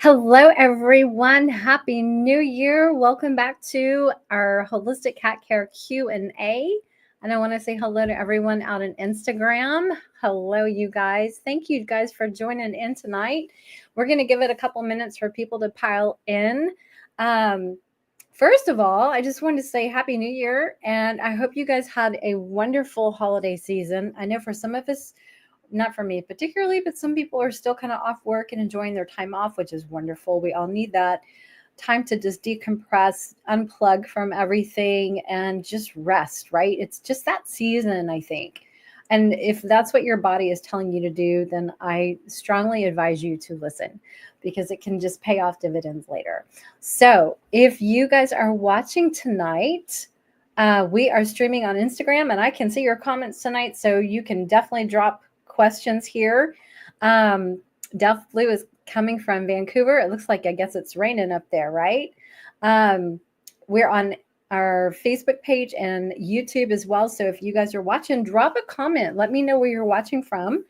Hello, everyone. Happy New Year. Welcome back to our Holistic Cat Care Q&A. And I want to say hello to everyone out on Instagram. Hello, you guys. Thank you guys for joining in tonight. We're going to give it a couple minutes for people to pile in. First of all, I just wanted to say Happy New Year. And I hope you guys had a wonderful holiday season. I know for some of us, not for me particularly, but some people are still kind of off work and enjoying their time off, which is wonderful. We all need that time to just decompress, unplug from everything, and just rest, right? It's just that season, I think. And if that's what your body is telling you to do, then I strongly advise you to listen because it can just pay off dividends later. So if you guys are watching tonight, we are streaming on Instagram and I can see your comments tonight. So you can definitely drop questions here. Delph Blue is coming from Vancouver. It looks like, I guess it's raining up there, right? We're on our Facebook page and YouTube as well. So if you guys are watching, drop a comment. Let me know where you're watching from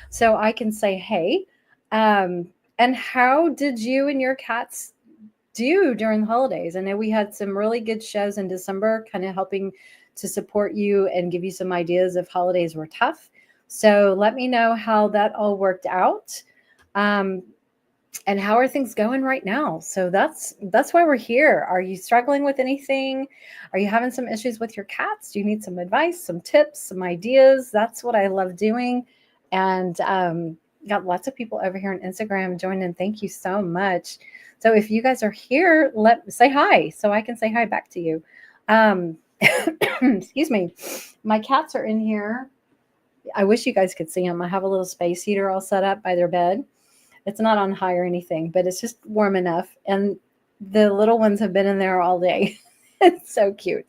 so I can say, hey. And how did you and your cats do during the holidays? I know we had some really good shows in December, kind of helping to support you and give you some ideas if holidays were tough. So let me know how that all worked out. And how are things going right now? So that's why we're here. Are you struggling with anything? Are you having some issues with your cats? Do you need some advice, some tips, some ideas? That's what I love doing. And got lots of people over here on Instagram joining. Thank you so much. So if you guys are here, say hi so I can say hi back to you. Excuse me. My cats are in here. I wish you guys could see them. I have a little space heater all set up by their bed. It's not on high or anything, but it's just warm enough. And the little ones have been in there all day. It's so cute.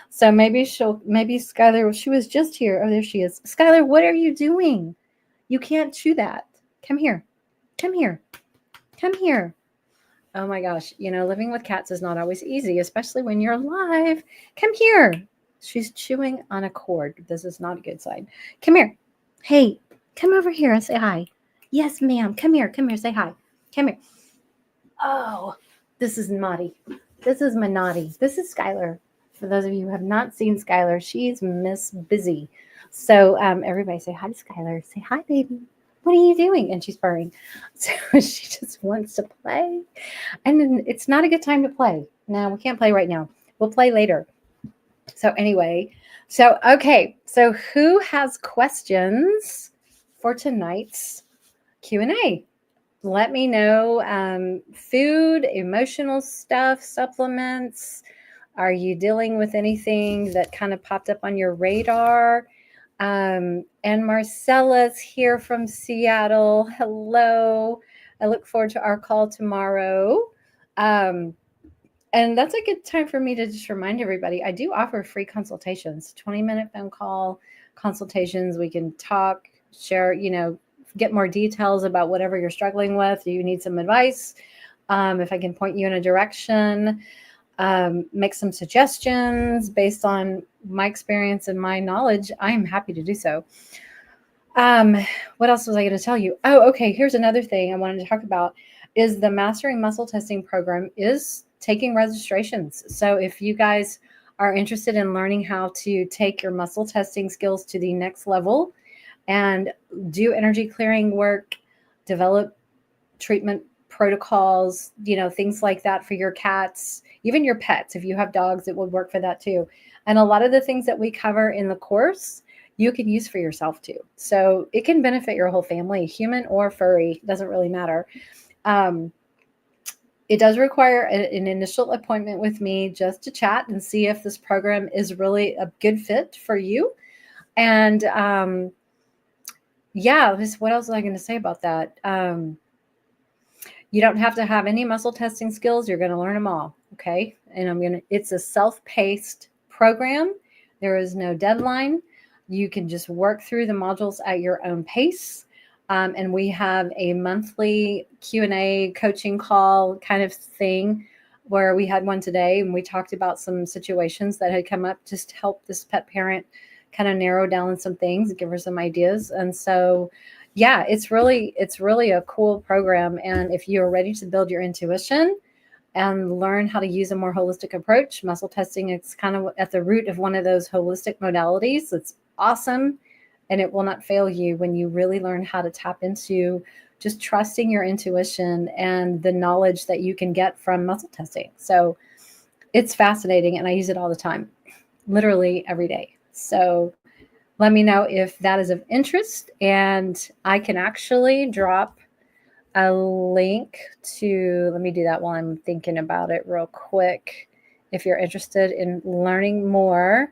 So maybe Skylar, she was just here. Oh, there she is. Skylar, what are you doing? You can't chew that. Come here. Come here. Come here. Oh my gosh. Living with cats is not always easy, especially when you're live. Come here. She's chewing on a cord. This is not a good sign. Come here. Hey, come over here and say hi. Yes, ma'am. Come here. Come here. Say hi. Come here. Oh, this is naughty. This is my naughty. This is Skylar. For those of you who have not seen Skylar, she's Miss Busy. So everybody say hi to Skylar. Say hi, baby. What are you doing? And she's purring. So she just wants to play. And it's not a good time to play. No, we can't play right now. We'll play later. So anyway, okay. So who has questions for tonight's Q&A? Let me know. Food, emotional stuff, supplements. Are you dealing with anything that kind of popped up on your radar? And Marcella's here from Seattle. Hello. I look forward to our call tomorrow. And that's a good time for me to just remind everybody, I do offer free consultations, 20-minute phone call consultations. We can talk, share, get more details about whatever you're struggling with. You need some advice. If I can point you in a direction, make some suggestions based on my experience and my knowledge, I'm happy to do so. What else was I going to tell you? Oh, okay. Here's another thing I wanted to talk about is the Mastering Muscle Testing program is taking registrations. So if you guys are interested in learning how to take your muscle testing skills to the next level and do energy clearing work, develop treatment protocols, things like that for your cats, even your pets. If you have dogs, it would work for that too. And a lot of the things that we cover in the course, you can use for yourself too. So it can benefit your whole family, human or furry, doesn't really matter. It does require an initial appointment with me just to chat and see if this program is really a good fit for you. And what else was I going to say about that? You don't have to have any muscle testing skills. You're going to learn them all. Okay. And it's a self-paced program. There is no deadline. You can just work through the modules at your own pace. And we have a monthly Q&A coaching call kind of thing where we had one today and we talked about some situations that had come up just to help this pet parent kind of narrow down some things, give her some ideas. And so yeah, it's really a cool program. And if you're ready to build your intuition and learn how to use a more holistic approach, muscle testing is kind of at the root of one of those holistic modalities. It's awesome, and it will not fail you when you really learn how to tap into just trusting your intuition and the knowledge that you can get from muscle testing. So it's fascinating, and I use it all the time, literally every day. So let me know if that is of interest, and I can actually drop a link to, let me do that while I'm thinking about it real quick. If you're interested in learning more,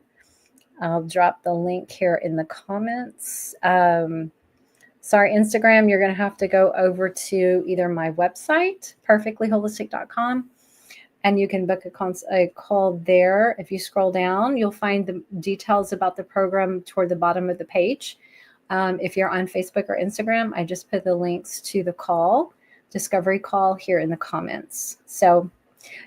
I'll drop the link here in the comments. Sorry, Instagram, you're going to have to go over to either my website, purrrfectlyholistic.com, and you can book a call there. If you scroll down, you'll find the details about the program toward the bottom of the page. If you're on Facebook or Instagram, I just put the links to the discovery call here in the comments. So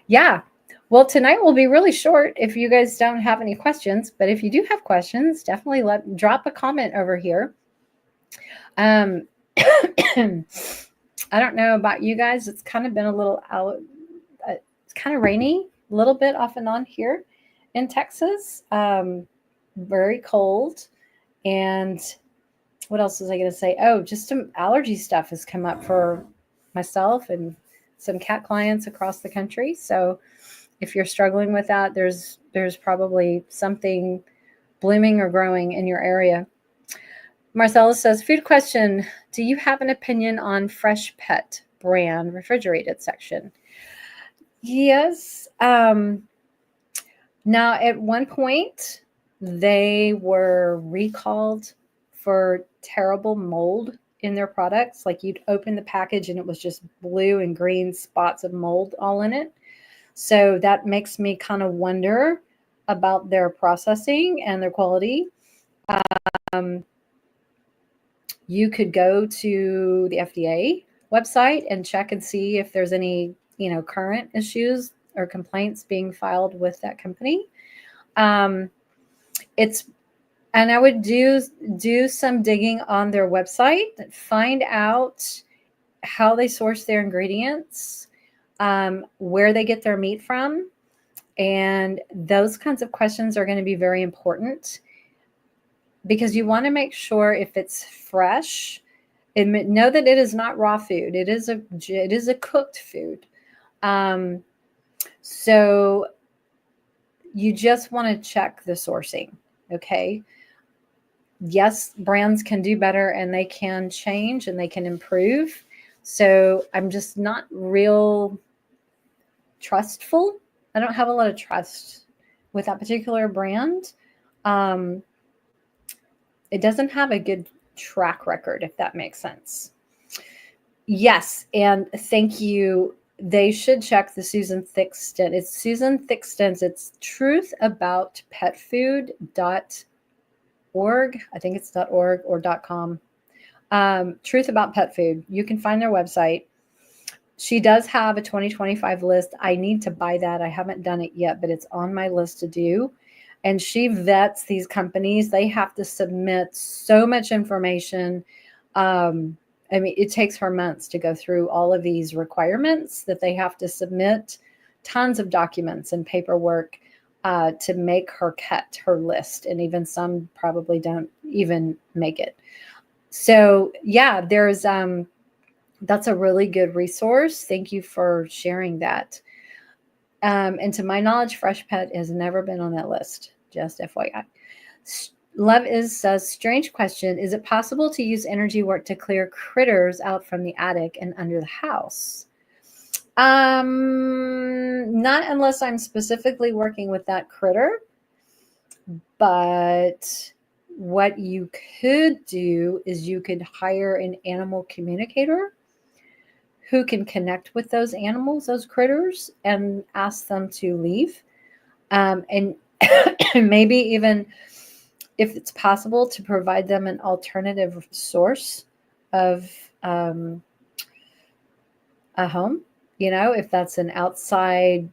yeah, well, tonight will be really short if you guys don't have any questions, but if you do have questions, definitely drop a comment over here. I don't know about you guys. It's kind of been a little it's kind of rainy, a little bit off and on here in Texas. Very cold. And what else was I going to say? Oh, just some allergy stuff has come up for myself and some cat clients across the country. So if you're struggling with that, there's probably something blooming or growing in your area. Marcella says, food question. Do you have an opinion on Fresh Pet brand refrigerated section? Yes. Now, at one point, they were recalled for terrible mold in their products. Like you'd open the package and it was just blue and green spots of mold all in it. So that makes me kind of wonder about their processing and their quality. You could go to the FDA website and check and see if there's any, current issues or complaints being filed with that company. And I would do some digging on their website, find out how they source their ingredients, where they get their meat from, and those kinds of questions are going to be very important because you want to make sure if it's fresh, and know that it is not raw food. It is a cooked food. So you just want to check the sourcing. Okay. Yes, brands can do better and they can change and they can improve. So I'm just not real trustful. I don't have a lot of trust with that particular brand. It doesn't have a good track record, if that makes sense. Yes, and thank you. They should check the Susan Thixton. It's Susan Thixton's. It's truthaboutpetfood.org. I think it's .org or .com. Truth About Pet Food. You can find their website. She does have a 2025 list. I need to buy that. I haven't done it yet, but it's on my list to do. And she vets these companies. They have to submit so much information. It takes her months to go through all of these requirements that they have to submit, tons of documents and paperwork to make her cut her list. And even some probably don't even make it. So yeah, there's that's a really good resource. Thank you for sharing that. And to my knowledge, Fresh Pet has never been on that list, just FYI. Love says, strange question. Is it possible to use energy work to clear critters out from the attic and under the house? Not unless I'm specifically working with that critter. But what you could do is you could hire an animal communicator who can connect with those animals, those critters, and ask them to leave. And maybe even if it's possible to provide them an alternative source of a home, if that's an outside,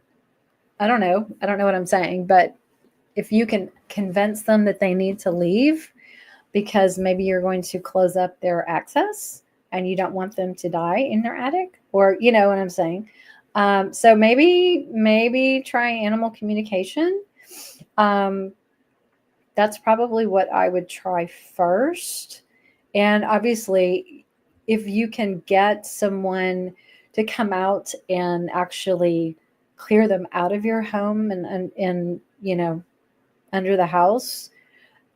I don't know what I'm saying, but if you can convince them that they need to leave because maybe you're going to close up their access and you don't want them to die in their attic, or you know what I'm saying. So maybe try animal communication. That's probably what I would try first. And obviously, if you can get someone to come out and actually clear them out of your home and you know, under the house,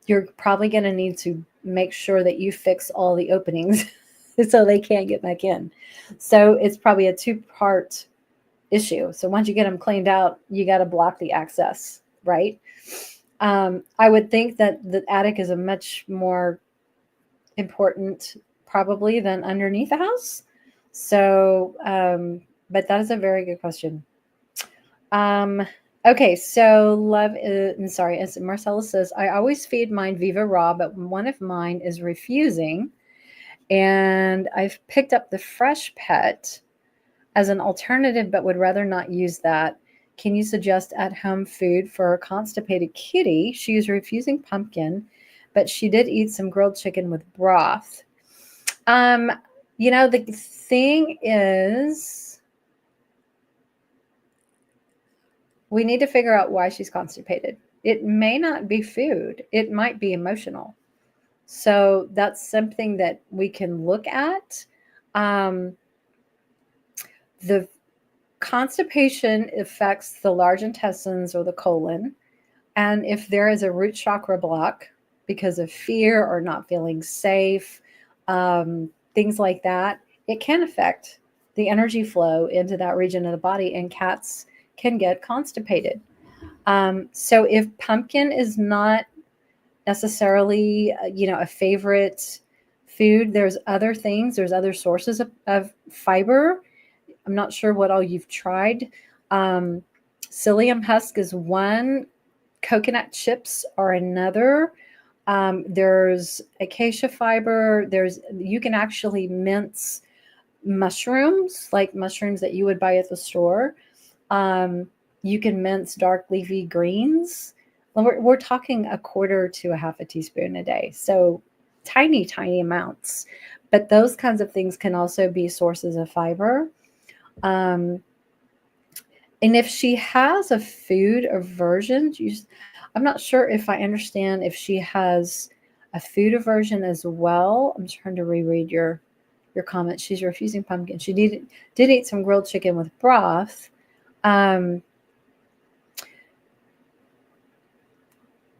you're probably going to need to make sure that you fix all the openings so they can't get back in. So it's probably a two-part issue. So once you get them cleaned out, you got to block the access, right? I would think that the attic is a much more important probably than underneath the house. So, but that is a very good question. Okay, so I'm sorry, as Marcella says, I always feed mine Viva Raw, but one of mine is refusing. And I've picked up the Fresh Pet as an alternative, but would rather not use that. Can you suggest at-home food for a constipated kitty? She is refusing pumpkin, but she did eat some grilled chicken with broth. You know, the thing is, we need to figure out why she's constipated. It may not be food. It might be emotional. So that's something that we can look at. The constipation affects the large intestines or the colon. And if there is a root chakra block because of fear or not feeling safe, things like that, it can affect the energy flow into that region of the body, and cats can get constipated. So if pumpkin is not necessarily, a favorite food, there's other things, there's other sources of fiber. I'm not sure what all you've tried. Psyllium husk is one. Coconut chips are another. There's acacia fiber. You can actually mince mushrooms, like mushrooms that you would buy at the store. You can mince dark leafy greens. We're talking a quarter to a half a teaspoon a day. So tiny, tiny amounts. But those kinds of things can also be sources of fiber. And if she has a food aversion, I'm not sure if I understand if she has a food aversion as well. I'm trying to reread your comment. She's refusing pumpkin. She did eat some grilled chicken with broth.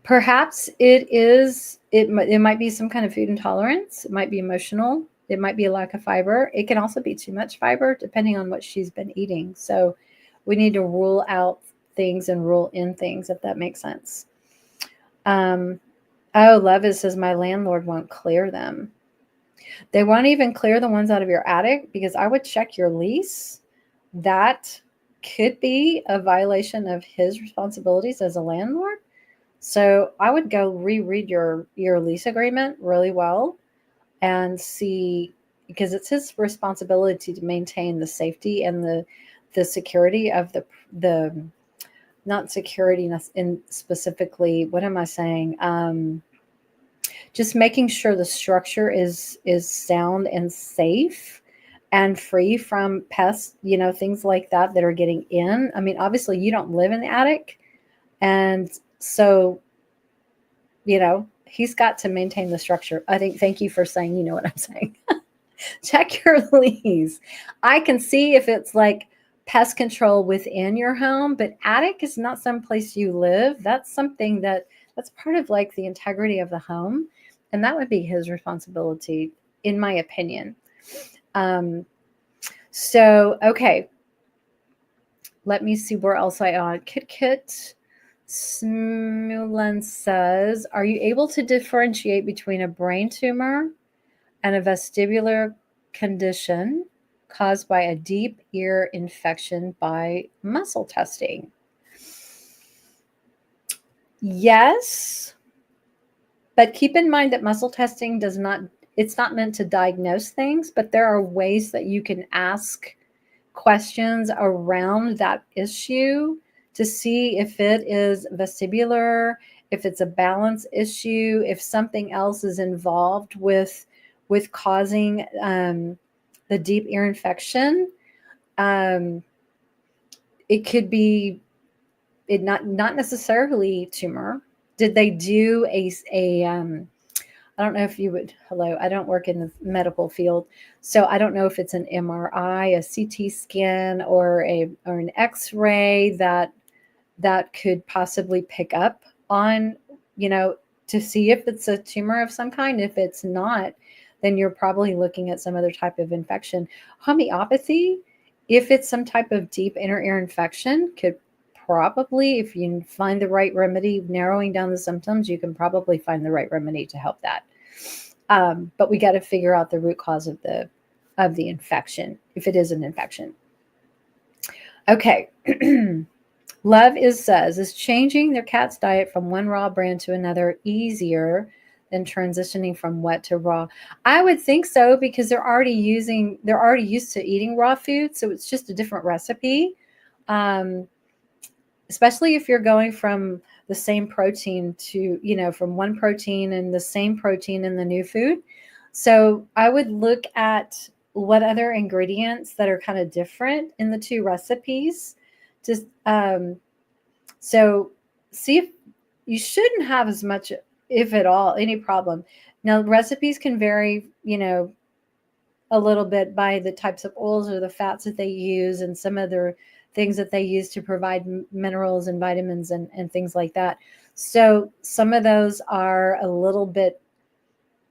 Perhaps it might be some kind of food intolerance. It might be emotional. It might be a lack of fiber. It can also be too much fiber depending on what she's been eating. So we need to rule out things and rule in things, if that makes sense. Levis says, my landlord won't clear them. They won't even clear the ones out of your attic, because I would check your lease. That could be a violation of his responsibilities as a landlord. So I would go reread your lease agreement really well and see, because it's his responsibility to maintain the safety and the security of the not security in specifically, what am I saying? Just making sure the structure is sound and safe and free from pests, things like that are getting in. I mean, obviously you don't live in the attic. And so, he's got to maintain the structure. I think, thank you for saying, you know what I'm saying. Check your lease. I can see if it's like pest control within your home, but attic is not someplace you live. That's something that's part of like the integrity of the home. And that would be his responsibility, in my opinion. So, okay. Let me see where else I on. Kit Smulan says, are you able to differentiate between a brain tumor and a vestibular condition caused by a deep ear infection by muscle testing? Yes, but keep in mind that muscle testing it's not meant to diagnose things, but there are ways that you can ask questions around that issue to see if it is vestibular, if it's a balance issue, if something else is involved with causing the deep ear infection. It could be not necessarily tumor. Did they do I don't know if you would, hello, I don't work in the medical field, so I don't know if it's an MRI, a CT scan, or an X-ray that could possibly pick up on, to see if it's a tumor of some kind. If it's not, then you're probably looking at some other type of infection. Homeopathy, if it's some type of deep inner ear infection, could probably, if you find the right remedy, narrowing down the symptoms, you can probably find the right remedy to help that. But we got to figure out the root cause of the infection, if it is an infection. Okay. Love says, is changing their cat's diet from one raw brand to another easier than transitioning from wet to raw? I would think so, because they're already used to eating raw food, so it's just a different recipe. Especially if you're going from the same protein to, from one protein and the same protein in the new food. So I would look at what other ingredients that are kind of different in the two recipes. Just so see if you shouldn't have as much, if at all, any problem. Now, recipes can vary, a little bit by the types of oils or the fats that they use, and some other things that they use to provide minerals and vitamins and things like that. So some of those are a little bit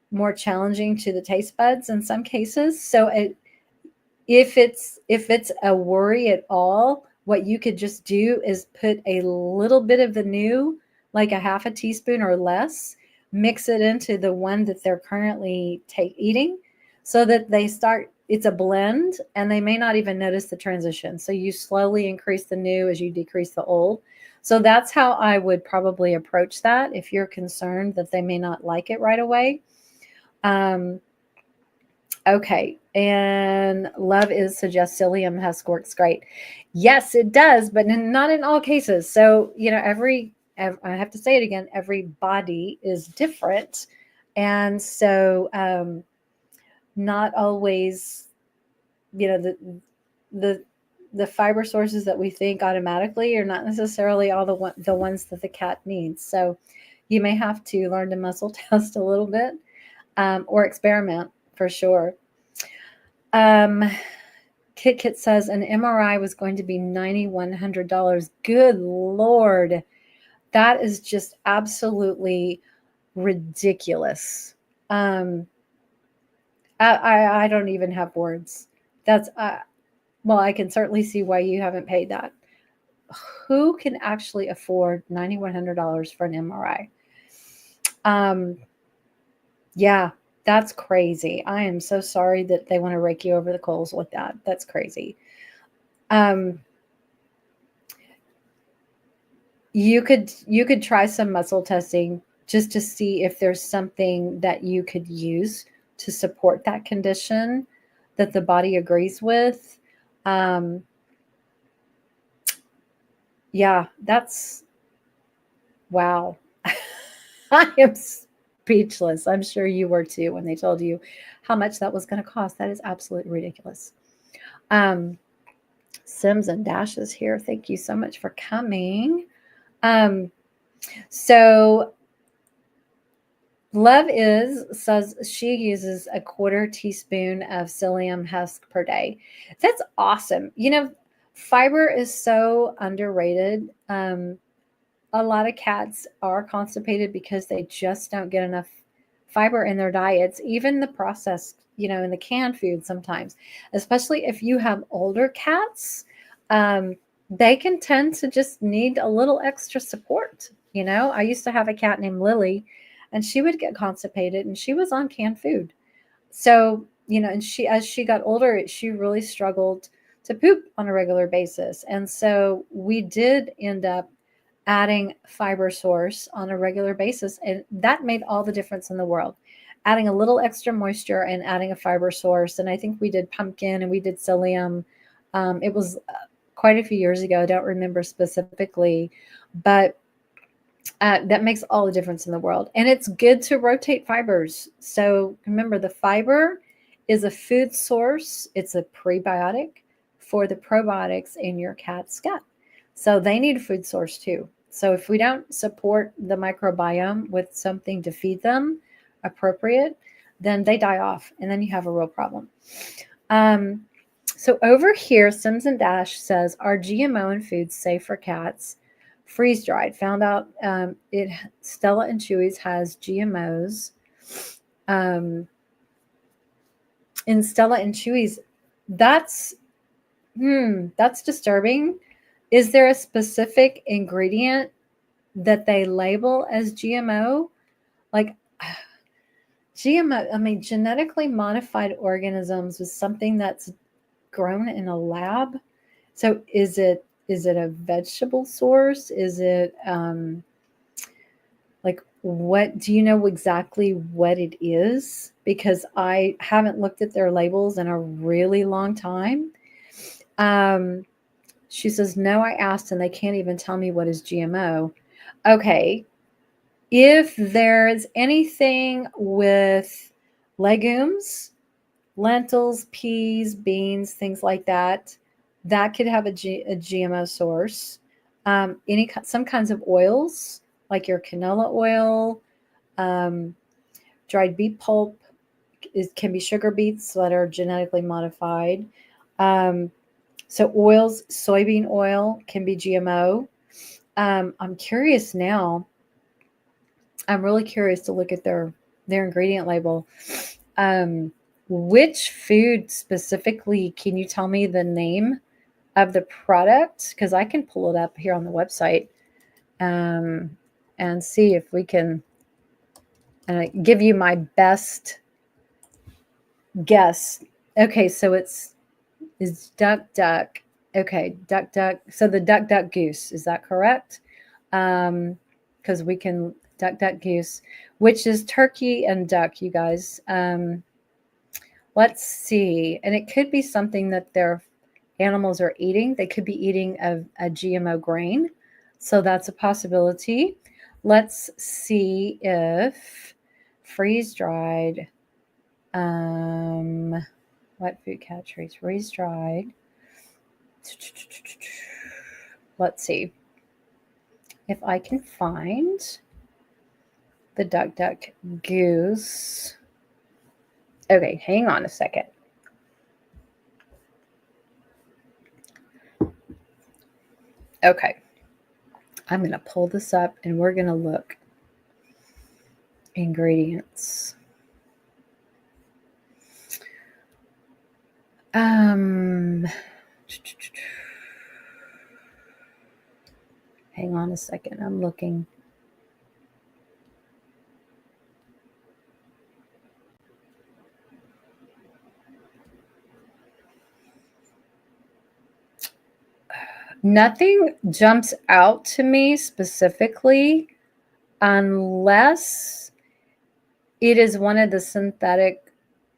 more challenging to the taste buds in some cases. So if it's a worry at all, what you could just do is put a little bit of the new, like a half a teaspoon or less, mix it into the one that they're currently eating, so that it's a blend, and they may not even notice the transition. So you slowly increase the new as you decrease the old. So that's how I would probably approach that if you're concerned that they may not like it right away. Okay. And Love suggests psyllium husk works great. Yes, it does, but not in all cases. So, I have to say it again, every body is different. And so, not always, the fiber sources that we think automatically are not necessarily all the ones that the cat needs. So you may have to learn to muscle test a little bit, or experiment for sure. Kit says an MRI was going to be $9,100. Good Lord. That is just absolutely ridiculous. I don't even have words. That's, well, I can certainly see why you haven't paid that. Who can actually afford $9,100 for an MRI? Yeah, that's crazy. I am so sorry that they want to rake you over the coals with that. That's crazy. You could try some muscle testing just to see if there's something that you could use to support that condition that the body agrees with. Yeah, that's, wow. I am speechless. I'm sure you were too when they told you how much that was going to cost. That is absolutely ridiculous. Sims and Dashes here. Thank you so much for coming. So Love says she uses a 1/4 teaspoon of psyllium husk per day. That's awesome. Fiber is so underrated. A lot of cats are constipated because they just don't get enough fiber in their diets, even the processed, in the canned food sometimes, especially if you have older cats. They can tend to just need a little extra support. I used to have a cat named Lily, and she would get constipated, and she was on canned food. So, and as she got older, she really struggled to poop on a regular basis. And so we did end up adding fiber source on a regular basis. And that made all the difference in the world. Adding a little extra moisture and adding a fiber source. And I think we did pumpkin and we did psyllium. It was quite a few years ago. I don't remember specifically, but That makes all the difference in the world. And it's good to rotate fibers. So remember, the fiber is a food source. It's a prebiotic for the probiotics in your cat's gut. So they need a food source too. So if we don't support the microbiome with something to feed them appropriate, then they die off, and then you have a real problem. So over here, Sims and Dash says, are GMO in foods safe for cats? Freeze dried. Found out Stella and Chewy's has GMOs. In Stella and Chewy's, that's disturbing. Is there a specific ingredient that they label as GMO? Like GMO, I mean, genetically modified organisms is something that's grown in a lab. So is it a vegetable source? Is it like, what do you know exactly what it is? Because I haven't looked at their labels in a really long time. She says, no, I asked and they can't even tell me what is GMO. Okay. If there's anything with legumes, lentils, peas, beans, things like that, that could have a GMO source. Some kinds of oils, like your canola oil, dried beet pulp, can be sugar beets that are genetically modified. So oils, soybean oil can be GMO. I'm curious now. I'm really curious to look at their ingredient label. Which food specifically, can you tell me the name of the product? Because I can pull it up here on the website and see if we can give you my best guess. Okay, so it's duck. Okay, duck. So the duck goose, is that correct? Because we can duck goose, which is turkey and duck, you guys. Let's see. And it could be something that their animals are eating. They could be eating a GMO grain. So that's a possibility. Let's see if freeze-dried, what food categories? Freeze-dried. Let's see if I can find the duck goose. Okay, hang on a second. Okay, I'm going to pull this up and we're going to look. Ingredients. Hang on a second. I'm looking. Nothing jumps out to me specifically unless it is one of the synthetic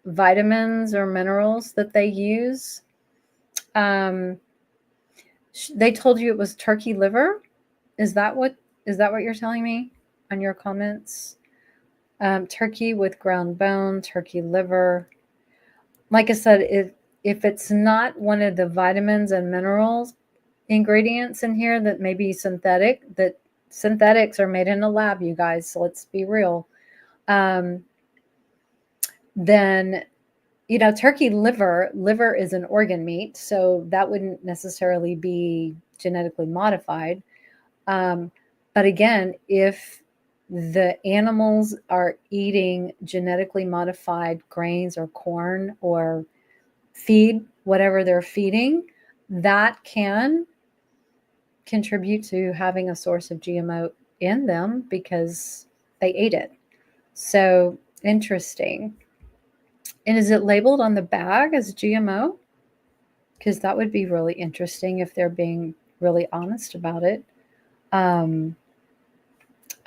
vitamins or minerals that they use. They told you it was turkey liver. Is that what you're telling me on your comments? Turkey with ground bone, turkey liver. Like I said, if it's not one of the vitamins and minerals ingredients in here that may be synthetic, that synthetics are made in a lab, you guys, so let's be real. Then, turkey liver is an organ meat, so that wouldn't necessarily be genetically modified. But again, if the animals are eating genetically modified grains or corn or feed, whatever they're feeding, that can contribute to having a source of GMO in them because they ate it. So interesting. And is it labeled on the bag as GMO? Because that would be really interesting if they're being really honest about it. I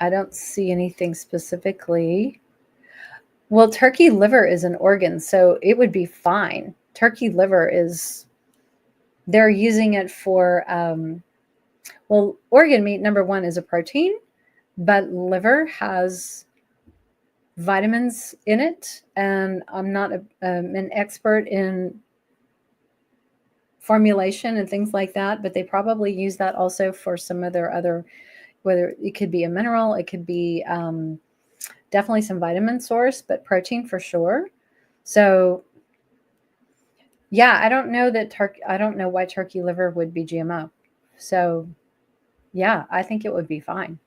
don't see anything specifically. Well, turkey liver is an organ, so it would be fine. Turkey liver they're using it for, organ meat, number one, is a protein. but liver has vitamins in it, and I'm not an expert in formulation and things like that, but they probably use that also for some of their other, whether it could be a mineral, it could be definitely some vitamin source, but protein for sure. So yeah, I don't know that I don't know why turkey liver would be GMO. So yeah, I think it would be fine.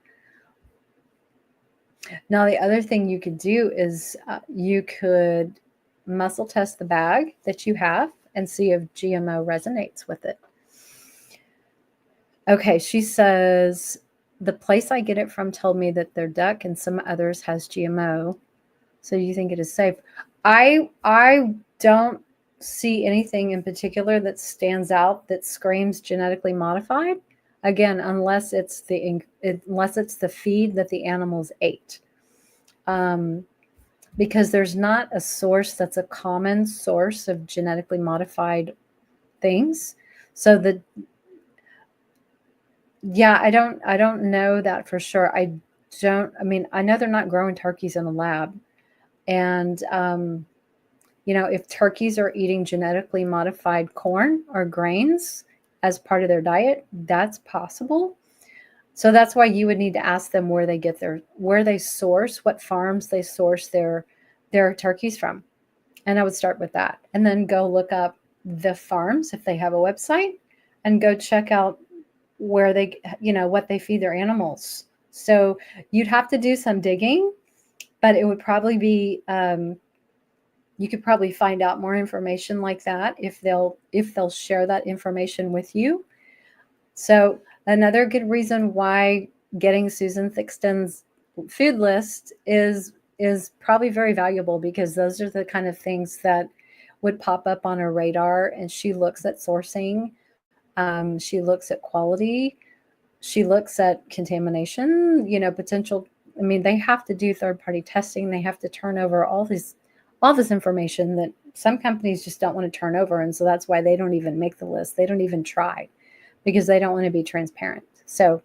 Now, the other thing you could do is you could muscle test the bag that you have and see if GMO resonates with it. Okay, she says, the place I get it from told me that their duck and some others has GMO. So you think it is safe? I don't see anything in particular that stands out that screams genetically modified. Again, unless it's the feed that the animals ate. Because there's not a source that's a common source of genetically modified things. So I don't know that for sure. I mean, I know they're not growing turkeys in a lab. And if turkeys are eating genetically modified corn or grains as part of their diet, that's possible. So that's why you would need to ask them where they source, what farms they source their turkeys from. And I would start with that. And then go look up the farms if they have a website, and go check out where what they feed their animals. So you'd have to do some digging, but it would probably be you could probably find out more information like that if they'll share that information with you. So another good reason why getting Susan Thixton's food list is probably very valuable, because those are the kind of things that would pop up on her radar. And she looks at sourcing, she looks at quality, she looks at contamination, potential. I mean, they have to do third-party testing. They have to turn over all this information that some companies just don't want to turn over. And so that's why they don't even make the list. They don't even try, because they don't want to be transparent. So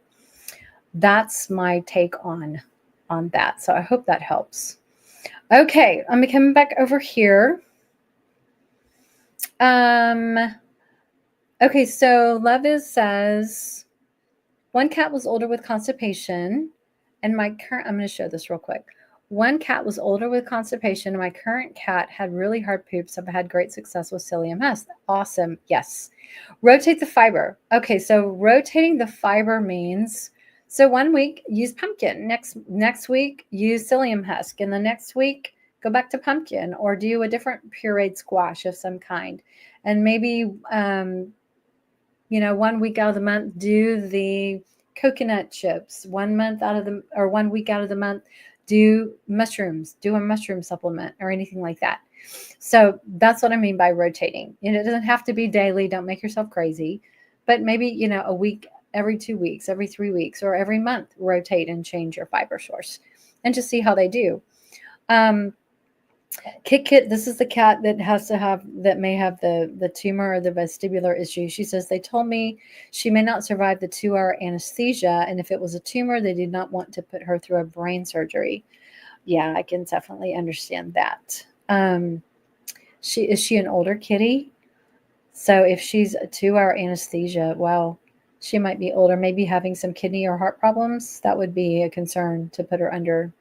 that's my take on that. So I hope that helps. Okay, I'm coming back over here. Okay, so Levis says, one cat was older with constipation, and I'm going to show this real quick. One cat was older with constipation, and my current cat had really hard poops. I've had great success with psyllium husk. Awesome. Yes. Rotate the fiber. Okay, so rotating the fiber means, so 1 week use pumpkin, next week use psyllium husk, and the next week go back to pumpkin, or do a different pureed squash of some kind. And maybe 1 week out of the month do the coconut chips. 1 week out of the month do mushrooms, do a mushroom supplement or anything like that. So that's what I mean by rotating. And it doesn't have to be daily. Don't make yourself crazy, but maybe, a week, every 2 weeks, every 3 weeks, or every month, rotate and change your fiber source and just see how they do. Kit, this is the cat that may have the tumor or the vestibular issue. She says, they told me she may not survive the 2-hour anesthesia, and if it was a tumor, they did not want to put her through a brain surgery. Yeah, I can definitely understand that. Is she an older kitty? So if she's a 2-hour anesthesia, well, she might be older, maybe having some kidney or heart problems. That would be a concern to put her under.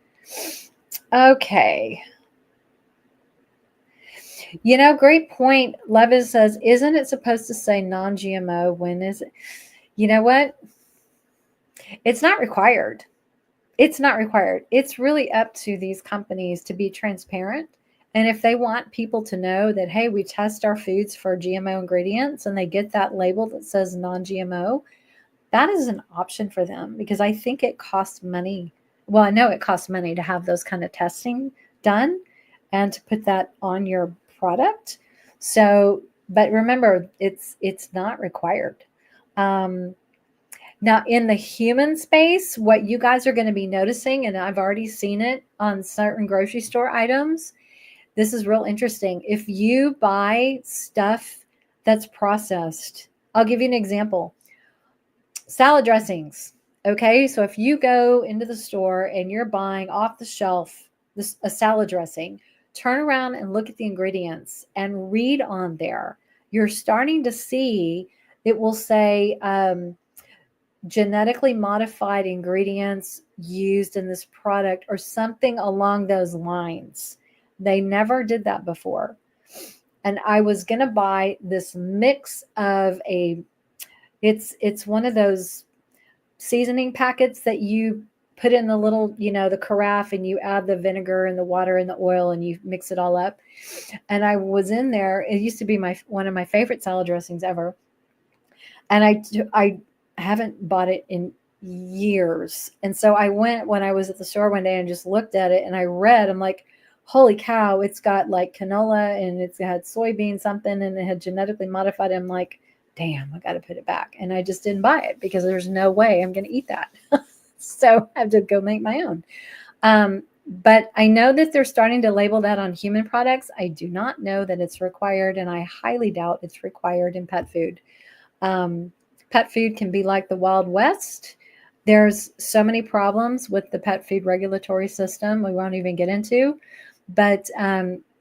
Okay. Great point. Levis says, isn't it supposed to say non-GMO? When is it? You know what? It's not required. It's not required. It's really up to these companies to be transparent. And if they want people to know that, hey, we test our foods for GMO ingredients, and they get that label that says non-GMO, that is an option for them, because I think it costs money. Well, I know it costs money to have those kind of testing done and to put that on your product. So, but remember, it's not required. Now, in the human space, what you guys are going to be noticing, and I've already seen it on certain grocery store items, this is real interesting. If you buy stuff that's processed, I'll give you an example. Salad dressings. Okay, so if you go into the store and you're buying off the shelf a salad dressing, turn around and look at the ingredients and read on there. You're starting to see it will say genetically modified ingredients used in this product or something along those lines. They never did that before. And I was going to buy this mix of it's one of those seasoning packets that you put in the little, the carafe, and you add the vinegar and the water and the oil and you mix it all up. And I was in there. It used to be one of my favorite salad dressings ever. And I haven't bought it in years. And so I went when I was at the store one day and just looked at it and I read, I'm like, holy cow, it's got like canola and it's had soybean something and it had genetically modified. I'm like, damn, I got to put it back. And I just didn't buy it because there's no way I'm going to eat that. So I have to go make my own. But I know that they're starting to label that on human products. I do not know that it's required, and I highly doubt it's required in pet food. Pet food can be like the Wild West. There's so many problems with the pet food regulatory system we won't even get into, but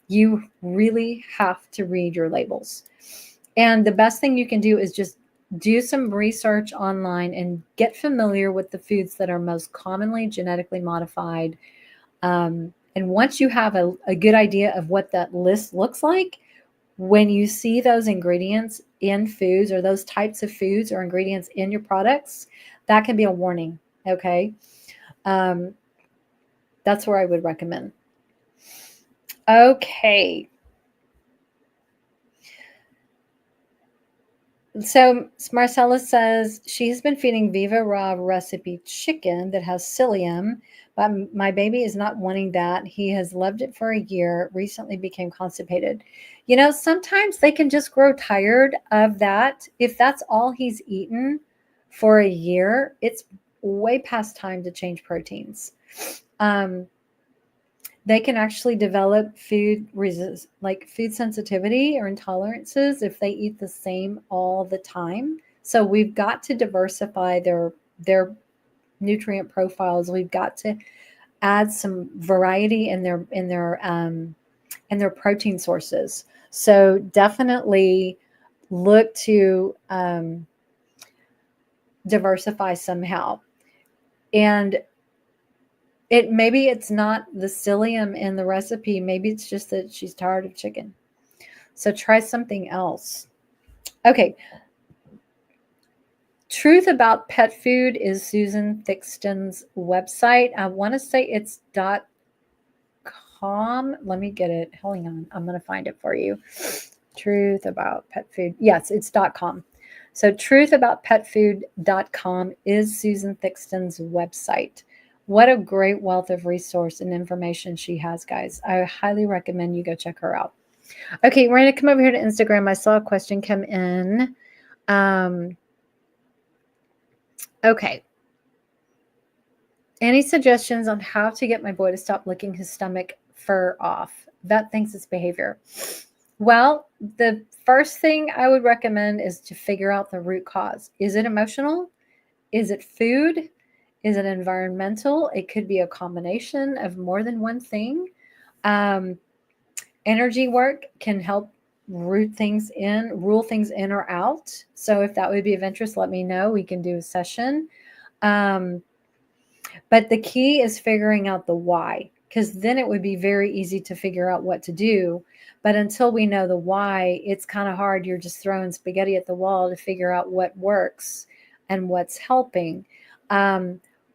you really have to read your labels. And the best thing you can do is just do some research online and get familiar with the foods that are most commonly genetically modified. And once you have a good idea of what that list looks like, when you see those ingredients in foods or those types of foods or ingredients in your products, that can be a warning. Okay. That's where I would recommend. Okay. So Marcella says she has been feeding Viva Raw recipe chicken that has psyllium, but my baby is not wanting that. He has loved it for a year, recently became constipated. Sometimes they can just grow tired of that. If that's all he's eaten for a year, it's way past time to change proteins. They can actually develop food sensitivity or intolerances if they eat the same all the time. So we've got to diversify their nutrient profiles. We've got to add some variety in their protein sources. So definitely look to diversify somehow. And maybe it's not the psyllium in the recipe. Maybe it's just that she's tired of chicken. So try something else. Okay. Truth About Pet Food is Susan Thixton's website. I want to say it's .com. Let me get it. Hang on. I'm going to find it for you. Truth About Pet Food. Yes, it's .com. So truthaboutpetfood.com is Susan Thixton's website. What a great wealth of resource and information she has, guys. I highly recommend you go check her out. Okay, we're going to come over here to Instagram. I saw a question come in. Okay. Any suggestions on how to get my boy to stop licking his stomach fur off? Vet thinks it's behavior. Well, the first thing I would recommend is to figure out the root cause. Is it emotional? Is it food? Is it environmental? It could be a combination of more than one thing. Energy work can help rule things in or out. So if that would be of interest, let me know. We can do a session. But the key is figuring out the why, because then it would be very easy to figure out what to do. But until we know the why, it's kind of hard. You're just throwing spaghetti at the wall to figure out what works and what's helping.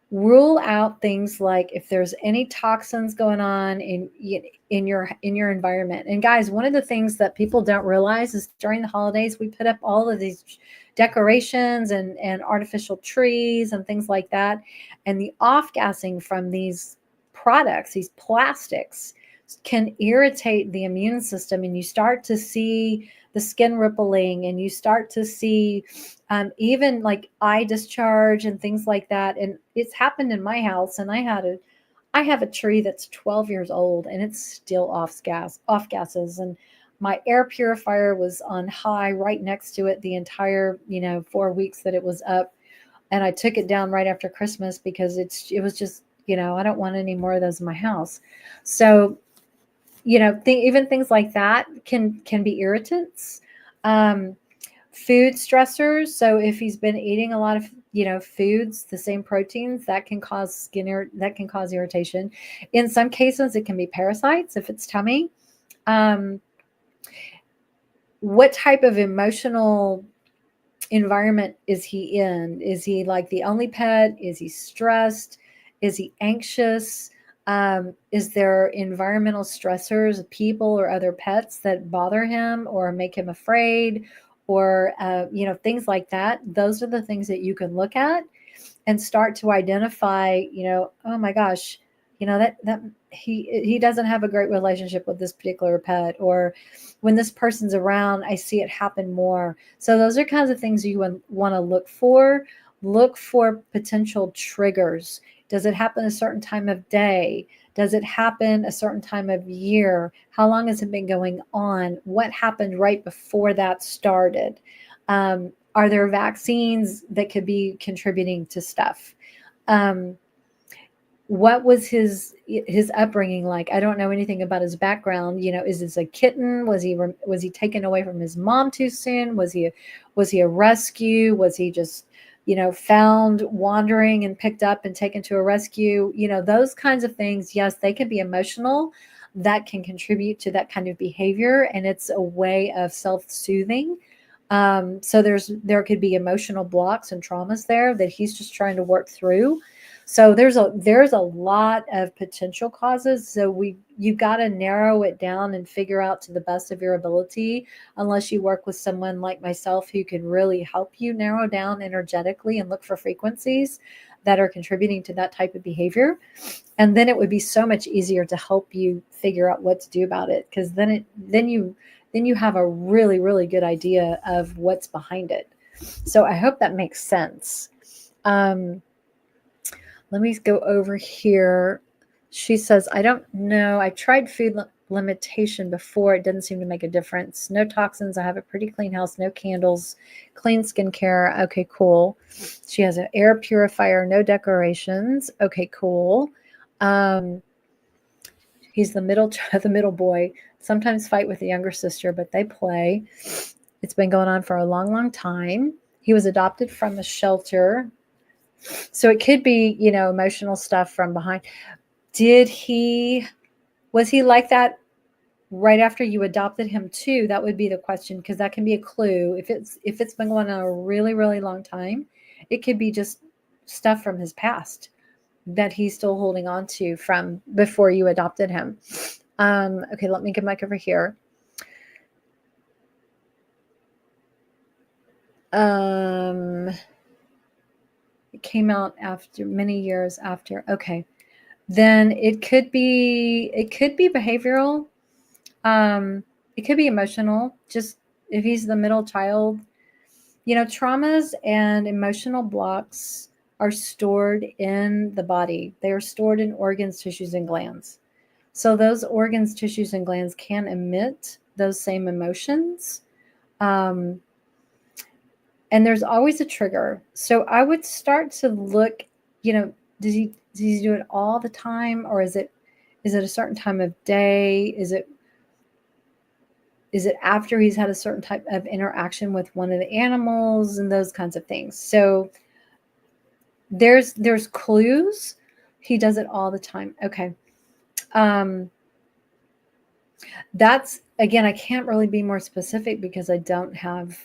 Rule out things like if there's any toxins going on in your environment. And guys, one of the things that people don't realize is during the holidays, we put up all of these decorations and artificial trees and things like that. And the off-gassing from these products, these plastics, can irritate the immune system, and you start to see the skin rippling, and you start to see even like eye discharge and things like that. And it's happened in my house, and I have a tree that's 12 years old and it's still off gases. And my air purifier was on high right next to it the entire 4 weeks that it was up. and I took it down right after Christmas because it was just, I don't want any more of those in my house. So, even things like that can be irritants. Um, Food stressors. So if he's been eating a lot of, foods, the same proteins, that can cause that can cause irritation. In some cases, it can be parasites if it's tummy. Um, what type of emotional environment is he in? Is he like the only pet? Is he stressed? Is he anxious? Is there environmental stressors, people or other pets that bother him or make him afraid, or things like that? Those are the things that you can look at and start to identify, oh my gosh, that he doesn't have a great relationship with this particular pet, or when this person's around, I see it happen more. So those are kinds of things you want to look for. Look for potential triggers. Does it happen a certain time of day? Does it happen a certain time of year? How long has it been going on? What happened right before that started? Are there vaccines that could be contributing to stuff? Um, what was his upbringing like? I don't know anything about his background. Is this a kitten? Was he taken away from his mom too soon? Was he a rescue? Was he just found wandering and picked up and taken to a rescue? Those kinds of things. Yes, they can be emotional. That can contribute to that kind of behavior, and it's a way of self-soothing. So there could be emotional blocks and traumas there that he's just trying to work through. So there's a lot of potential causes. So you got to narrow it down and figure out to the best of your ability, unless you work with someone like myself who can really help you narrow down energetically and look for frequencies that are contributing to that type of behavior. And then it would be so much easier to help you figure out what to do about it, because then you have a really, really good idea of what's behind it. So I hope that makes sense. Let me go over here. She says, I don't know. I tried food limitation before. It didn't seem to make a difference. No toxins. I have a pretty clean house. No candles. Clean skincare. Okay, cool. She has an air purifier. No decorations. Okay, cool. He's the middle boy. Sometimes fight with the younger sister, but they play. It's been going on for a long, long time. He was adopted from a shelter. So it could be, emotional stuff from behind. Was he like that right after you adopted him too? That would be the question, because that can be a clue. If it's been going on a really, really long time, it could be just stuff from his past that he's still holding on to from before you adopted him. Okay, let me get Mike over here. It came out after many years after. Okay. Then it could be behavioral. It could be emotional. Just if he's the middle child, traumas and emotional blocks are stored in the body. They are stored in organs, tissues, and glands. So those organs, tissues, and glands can emit those same emotions. And there's always a trigger. So I would start to look, does he do it all the time, or is it a certain time of day? Is it after he's had a certain type of interaction with one of the animals, and those kinds of things? So there's clues. He does it all the time. Okay. That's, again, I can't really be more specific because I don't have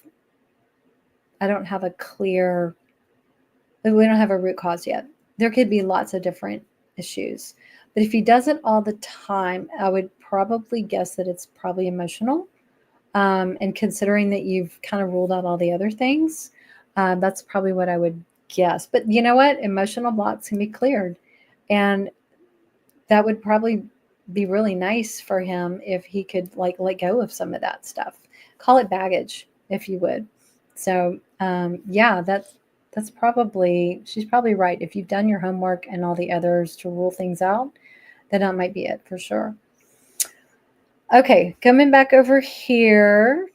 a clear, we don't have a root cause yet. There could be lots of different issues, but if he does it all the time, I would probably guess that it's probably emotional. And considering that you've kind of ruled out all the other things, that's probably what I would guess. But you know what? Emotional blocks can be cleared, and that would probably be really nice for him if he could let go of some of that stuff. Call it baggage, if you would. So yeah, that's probably, she's probably right. If you've done your homework and all the others to rule things out, then that might be it for sure. Okay, coming back over here.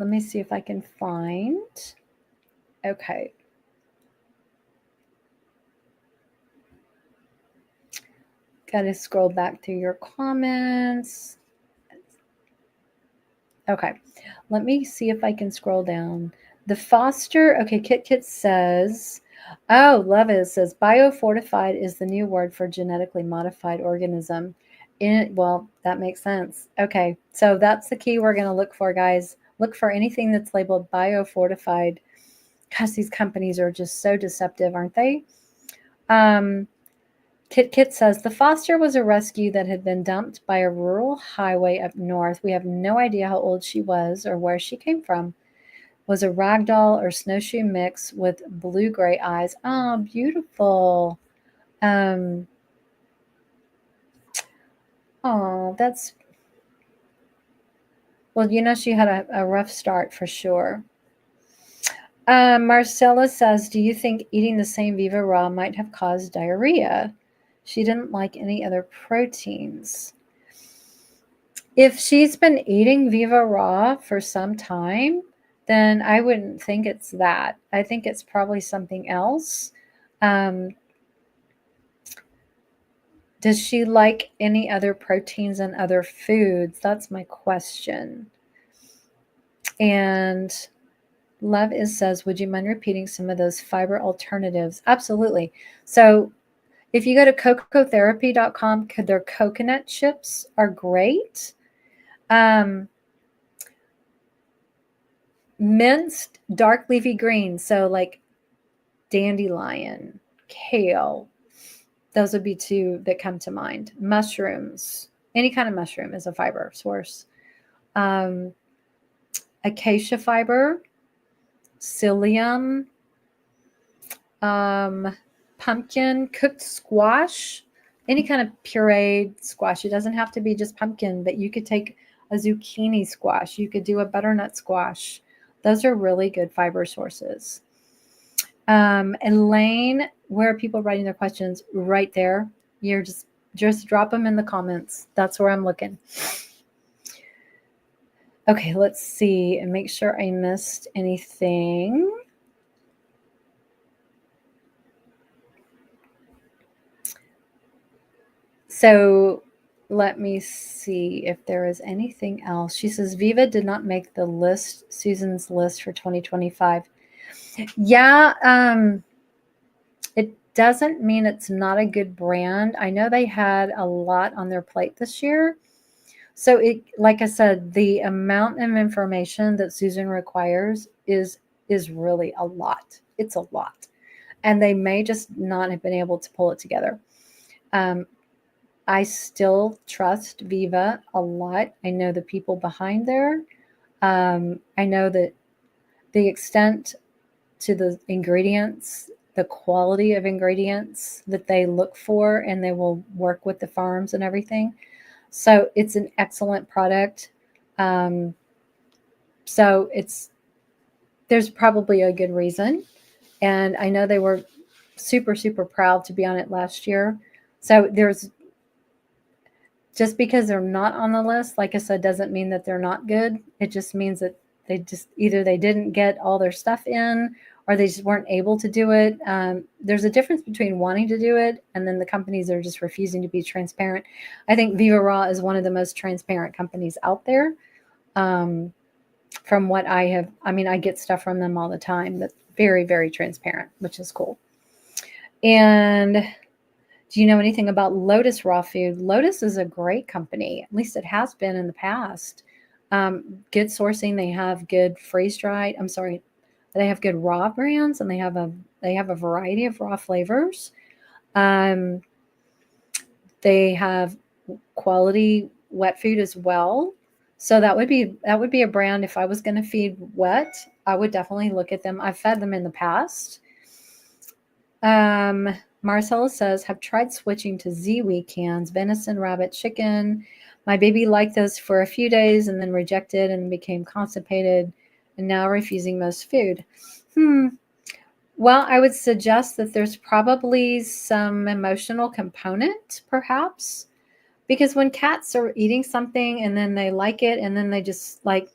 Let me see if I can find. Okay. Got to scroll back through your comments. Okay. Let me see if I can scroll down. The Foster, okay, Kit says, oh, love it. It says biofortified is the new word for genetically modified organism. Well, that makes sense. Okay, so that's the key we're going to look for, guys. Look for anything that's labeled biofortified, because these companies are just so deceptive, aren't they? Kit says, the Foster was a rescue that had been dumped by a rural highway up north. We have no idea how old she was or where she came from. Was a ragdoll or snowshoe mix with blue-gray eyes. Oh, beautiful. Oh, that's... Well, she had a rough start for sure. Marcella says, do you think eating the same Viva Raw might have caused diarrhea? She didn't like any other proteins. If she's been eating Viva Raw for some time, then I wouldn't think it's that. I think it's probably something else. Does she like any other proteins and other foods? That's my question. And Love is says, would you mind repeating some of those fiber alternatives? Absolutely. So if you go to cocotherapy.com, their coconut chips are great. Minced dark leafy greens, so like dandelion, kale, those would be two that come to mind. Mushrooms, any kind of mushroom is a fiber source. Acacia fiber, psyllium, pumpkin, cooked squash, any kind of pureed squash. It doesn't have to be just pumpkin, but you could take a zucchini squash. You could do a butternut squash. Those are really good fiber sources. Elaine, where are people writing their questions? Right there. You're just drop them in the comments. That's where I'm looking. Okay, let's see and make sure I missed anything. So let me see if there is anything else. She says, Viva did not make the list, Susan's list for 2025. Yeah, it doesn't mean it's not a good brand. I know they had a lot on their plate this year. So it, like I said, the amount of information that Susan requires is really a lot. It's a lot. And they may just not have been able to pull it together. I still trust Viva a lot. I know the people behind there. I know that the extent to the ingredients, the quality of ingredients that they look for, and they will work with the farms and everything. So it's an excellent product. So there's probably a good reason. And I know they were super, super proud to be on it last year. So just because they're not on the list, like I said, doesn't mean that they're not good. It just means that either they didn't get all their stuff in, or they just weren't able to do it. There's a difference between wanting to do it and then the companies that are just refusing to be transparent. I think Viva Raw is one of the most transparent companies out there. From what I get stuff from them all the time that's very, very transparent, which is cool. And do you know anything about Lotus Raw Food? Lotus is a great company. At least it has been in the past. Good sourcing. They have good freeze-dried. They have good raw brands, and they have a variety of raw flavors. They have quality wet food as well. So that would be a brand. If I was going to feed wet, I would definitely look at them. I've fed them in the past. Marcella says, have tried switching to Ziwi cans, venison, rabbit, chicken. My baby liked those for a few days and then rejected and became constipated and now refusing most food. Well, I would suggest that there's probably some emotional component, perhaps, because when cats are eating something and then they like it and then they just like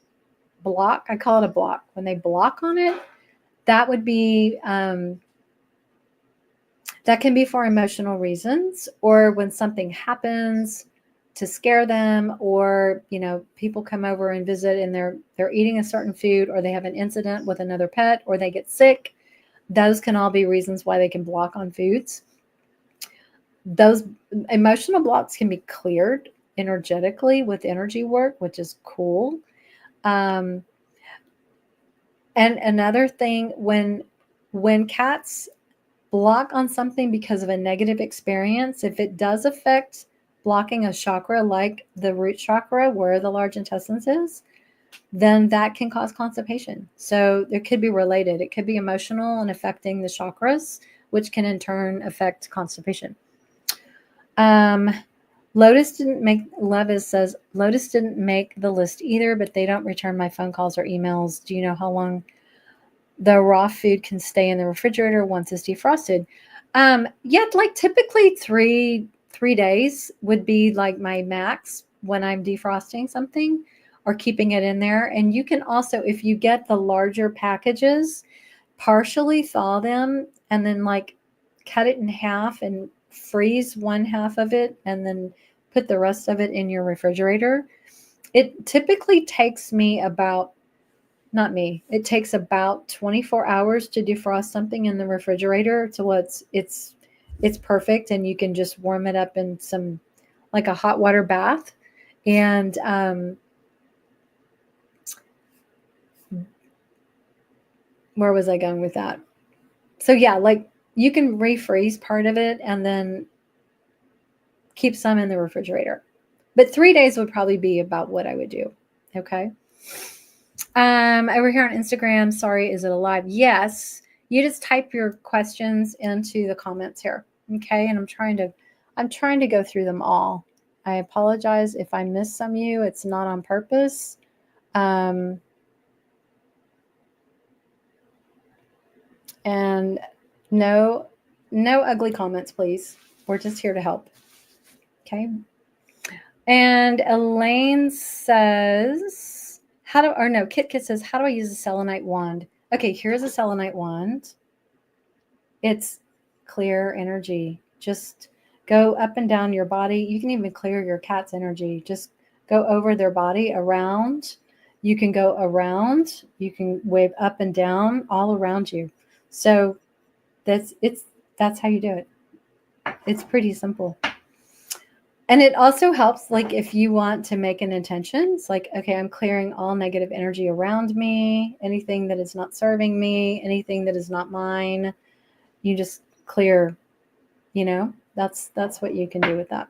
block, I call it a block. When they block on it, that would be, that can be for emotional reasons, or when something happens to scare them, or, you know, people come over and visit and they're eating a certain food, or they have an incident with another pet, or they get sick. Those can all be reasons why they can block on foods. Those emotional blocks can be cleared energetically with energy work, which is cool. And another thing, when cats block on something because of a negative experience, if it does affect blocking a chakra like the root chakra where the large intestines is, then that can cause constipation. So it could be related. It could be emotional and affecting the chakras, which can in turn affect constipation. Lotus didn't make, Levis says, Lotus didn't make the list either, but they don't return my phone calls or emails. Do you know how long the raw food can stay in the refrigerator once it's defrosted? Yeah, like typically three days would be like my max when I'm defrosting something or keeping it in there. And you can also, if you get the larger packages, partially thaw them and then like cut it in half and freeze one half of it and then put the rest of it in your refrigerator. It typically takes me about, not me, it takes about 24 hours to defrost something in the refrigerator till it's perfect, and you can just warm it up in some, like a hot water bath. And where was I going with that? So yeah, like you can refreeze part of it and then keep some in the refrigerator. But 3 days would probably be about what I would do. Okay. Over here on Instagram, sorry, is it alive? Yes. You just type your questions into the comments here. Okay. And I'm trying to go through them all. I apologize if I miss some of you. It's not on purpose. And no ugly comments, please. We're just here to help. Okay. And Elaine says, Kit says, how do I use a selenite wand? Okay, here's a selenite wand. It's clear energy. Just go up and down your body. You can even clear your cat's energy. Just go over their body, around. You can go around. You can wave up and down all around you. So that's how you do it. It's pretty simple. And it also helps, like, if you want to make an intention, it's like, okay, I'm clearing all negative energy around me, anything that is not serving me, anything that is not mine. You just clear, that's what you can do with that.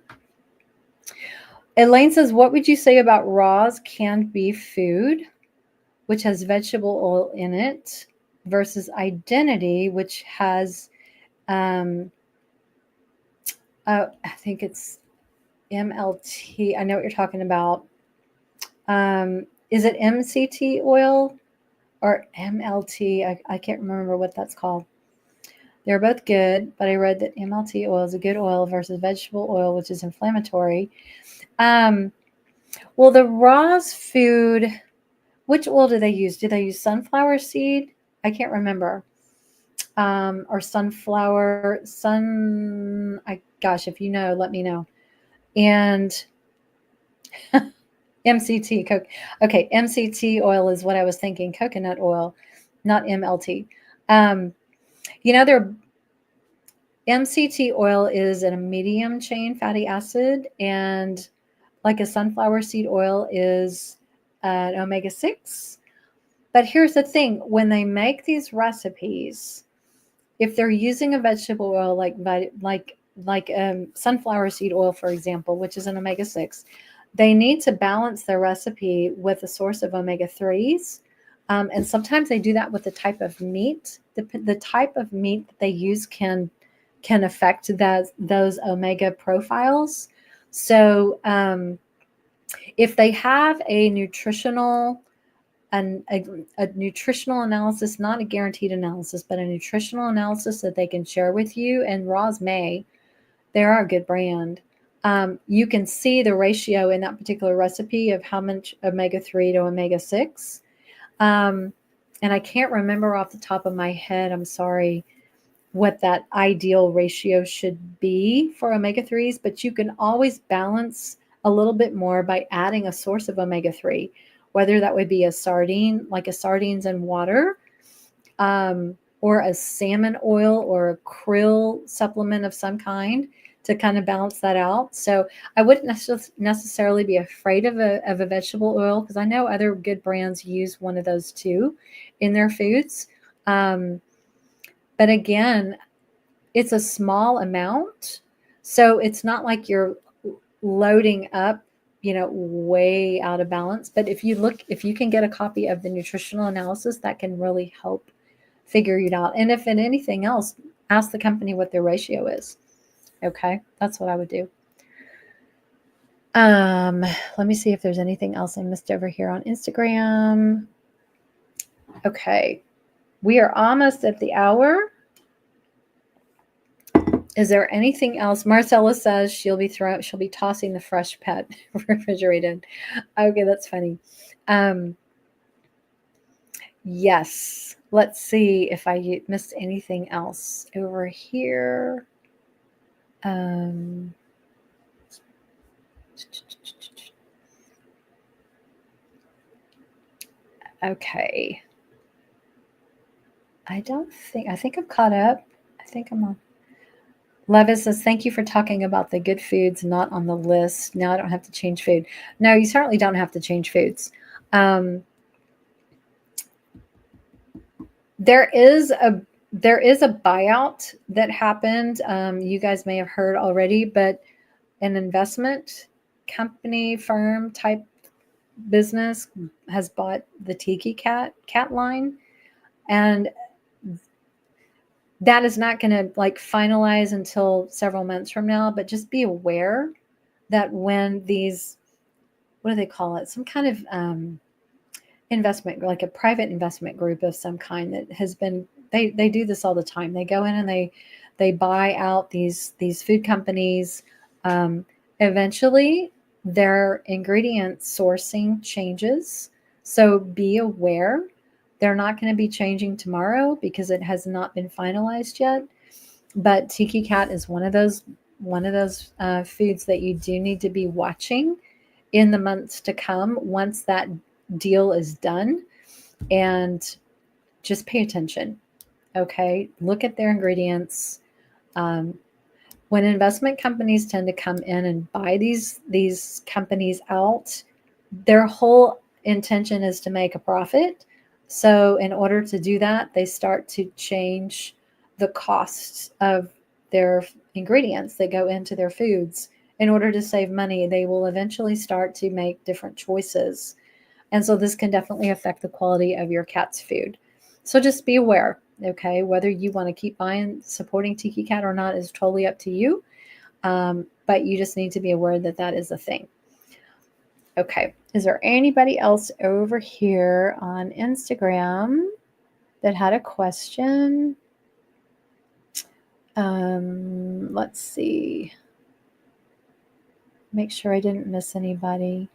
Elaine says, what would you say about Raw's canned beef food, which has vegetable oil in it, versus Identity, which has, I think it's MLT. I know what you're talking about. Is it MCT oil or MLT? I can't remember what that's called. They're both good, but I read that MLT oil is a good oil versus vegetable oil, which is inflammatory. Well, the Raw's food, which oil do they use? Do they use sunflower seed? I can't remember. Or gosh, if you know, let me know. And MCT, okay, MCT oil is what I was thinking, coconut oil, not MLT. Their MCT oil is a medium chain fatty acid, and like a sunflower seed oil is an omega-6. But here's the thing, when they make these recipes, if they're using a vegetable oil like sunflower seed oil, for example, which is an omega-6, they need to balance their recipe with a source of omega-3s. And sometimes they do that with the type of meat. The type of meat that they use can affect those omega profiles. So if they have a nutritional analysis, not a guaranteed analysis, but a nutritional analysis that they can share with you, and Raw's May, they are a good brand. You can see the ratio in that particular recipe of how much omega-3 to omega-6. And I can't remember off the top of my head, I'm sorry, what that ideal ratio should be for omega-3s, but you can always balance a little bit more by adding a source of omega-3, whether that would be a sardine, like a sardines in water, or a salmon oil or a krill supplement of some kind to kind of balance that out. So I wouldn't necessarily be afraid of a vegetable oil, because I know other good brands use one of those too in their foods. But again, it's a small amount. So it's not like you're loading up, way out of balance. But if you can get a copy of the nutritional analysis, that can really help figure it out. And if in anything else, ask the company what their ratio is. Okay, that's what I would do. Let me see if there's anything else I missed over here on Instagram. Okay, we are almost at the hour. Is there anything else? Marcella says she'll be tossing the fresh pet refrigerated. Okay, that's funny. Yes. Let's see if I missed anything else over here. Okay. I think I've caught up. I think I'm on. Levis says, thank you for talking about the good foods not on the list. Now I don't have to change food. No, you certainly don't have to change foods. There is a buyout that happened. You guys may have heard already, but an investment company firm type business has bought the Tiki cat line, and that is not going to finalize until several months from now. But just be aware that when these, what do they call it? Some kind of investment, like a private investment group of some kind that has been, they do this all the time. They go in and they buy out these food companies. Eventually their ingredient sourcing changes. So be aware. They're not going to be changing tomorrow because it has not been finalized yet. But Tiki Cat is one of those foods that you do need to be watching in the months to come once that deal is done, and just pay attention. Okay, look at their ingredients. When investment companies tend to come in and buy these companies out, their whole intention is to make a profit. So in order to do that, they start to change the costs of their ingredients that go into their foods. In order to save money, they will eventually start to make different choices. And so this can definitely affect the quality of your cat's food. So just be aware, okay? Whether you want to keep supporting Tiki Cat or not is totally up to you. But you just need to be aware that that is a thing. Okay. Is there anybody else over here on Instagram that had a question? Let's see. Make sure I didn't miss anybody.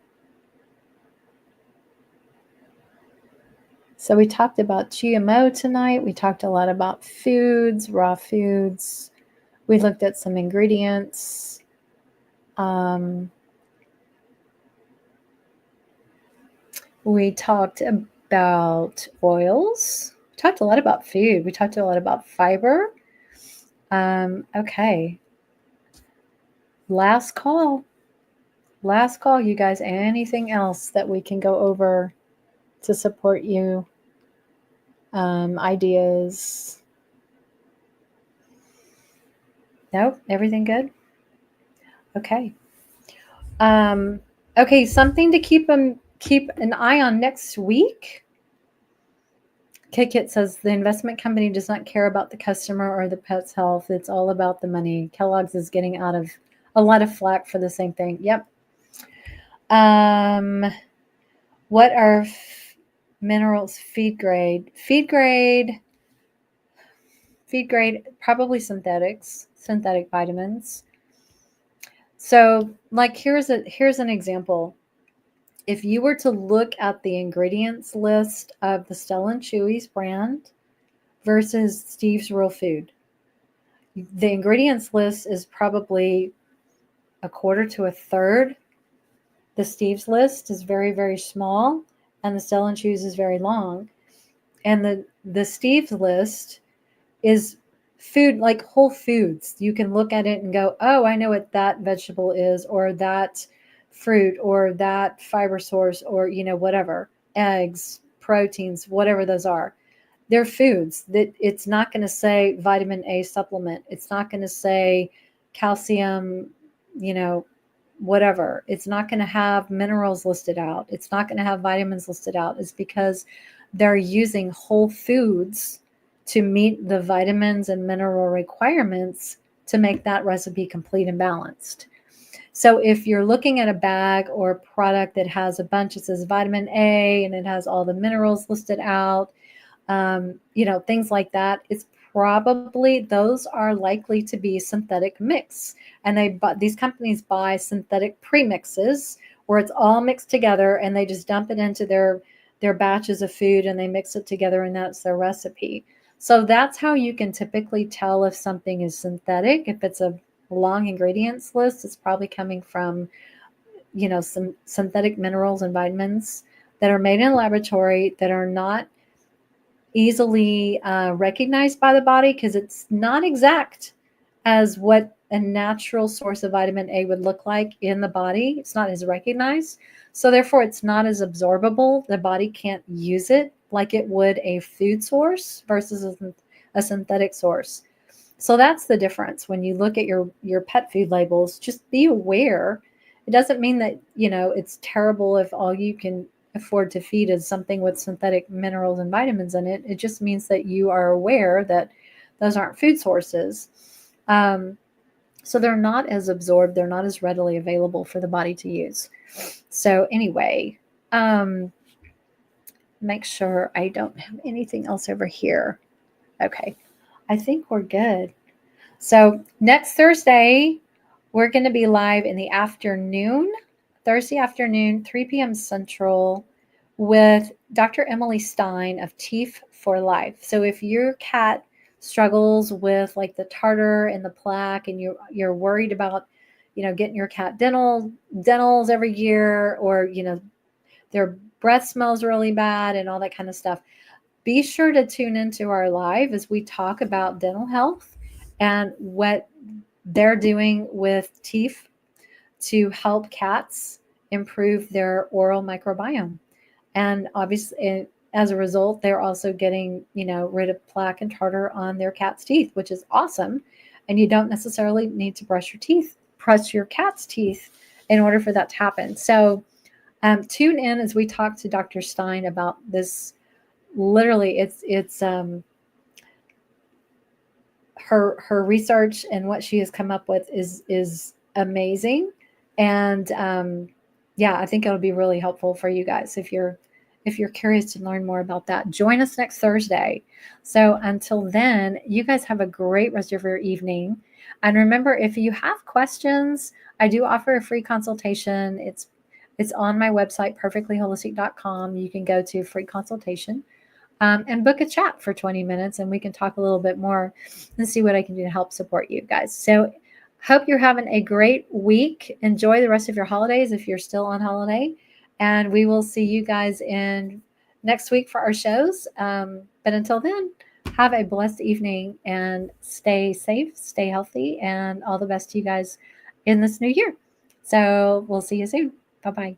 So we talked about GMO tonight. We talked a lot about foods, raw foods. We looked at some ingredients. We talked about oils. We talked a lot about food. We talked a lot about fiber. Okay. Last call, you guys. Anything else that we can go over to support you? Ideas? Nope. Everything good? Okay. Okay. Something to keep an eye on next week. Kit says the investment company does not care about the customer or the pet's health. It's all about the money. Kellogg's is getting out of a lot of flack for the same thing. Yep. What are minerals? Feed grade, probably synthetic vitamins. So here's an example. if you were to look at the ingredients list of the Stella & Chewy's brand versus Steve's Real Food, the ingredients list is probably a quarter to a third. The Steve's list is very, very small, and the Stella & Chewy's is very long. And the Steve's list is food, like whole foods. You can look at it and go, oh, I know what that vegetable is, or that fruit, or that fiber source, or, whatever, eggs, proteins, whatever those are. They're foods. That it's not going to say vitamin A supplement. It's not going to say calcium, whatever. It's not going to have minerals listed out. It's not going to have vitamins listed out. It's because they're using whole foods to meet the vitamins and mineral requirements to make that recipe complete and balanced. So if you're looking at a bag or a product that has a bunch, it says vitamin A and it has all the minerals listed out, things like that, it's probably, those are likely to be synthetic mix. And these companies buy synthetic premixes where it's all mixed together and they just dump it into their batches of food and they mix it together and that's their recipe. So that's how you can typically tell if something is synthetic. If it's a long ingredients list, it's probably coming from, some synthetic minerals and vitamins that are made in a laboratory that are not easily recognized by the body because it's not exact as what a natural source of vitamin A would look like in the body. It's not as recognized. So therefore, it's not as absorbable. The body can't use it like it would a food source versus a synthetic source. So that's the difference. When you look at your pet food labels, just be aware. It doesn't mean that, it's terrible if all you can afford to feed is something with synthetic minerals and vitamins in it. It just means that you are aware that those aren't food sources. So they're not as absorbed. They're not as readily available for the body to use. So anyway, make sure I don't have anything else over here. Okay, I think we're good. So next Thursday, we're going to be live in the afternoon, Thursday afternoon, 3 p.m. Central, with Dr. Emily Stein of Teeth for Life. So if your cat struggles with like the tartar and the plaque and you're worried about, getting your cat dentals every year, or, their breath smells really bad and all that kind of stuff, be sure to tune into our live as we talk about dental health and what they're doing with teeth to help cats improve their oral microbiome. And obviously, as a result, they're also getting, rid of plaque and tartar on their cat's teeth, which is awesome. And you don't necessarily need to brush your cat's teeth in order for that to happen. So tune in as we talk to Dr. Stein about this. Literally, it's her research and what she has come up with is amazing. And I think it'll be really helpful for you guys if you're curious to learn more about that. Join us next Thursday. So until then, you guys have a great rest of your evening. And remember, if you have questions, I do offer a free consultation. It's on my website, purrrfectlyholistic.com. You can go to free consultation and book a chat for 20 minutes, and we can talk a little bit more and see what I can do to help support you guys. So hope you're having a great week. Enjoy the rest of your holidays if you're still on holiday. And we will see you guys in next week for our shows. But until then, have a blessed evening and stay safe, stay healthy, and all the best to you guys in this new year. So we'll see you soon. Bye-bye.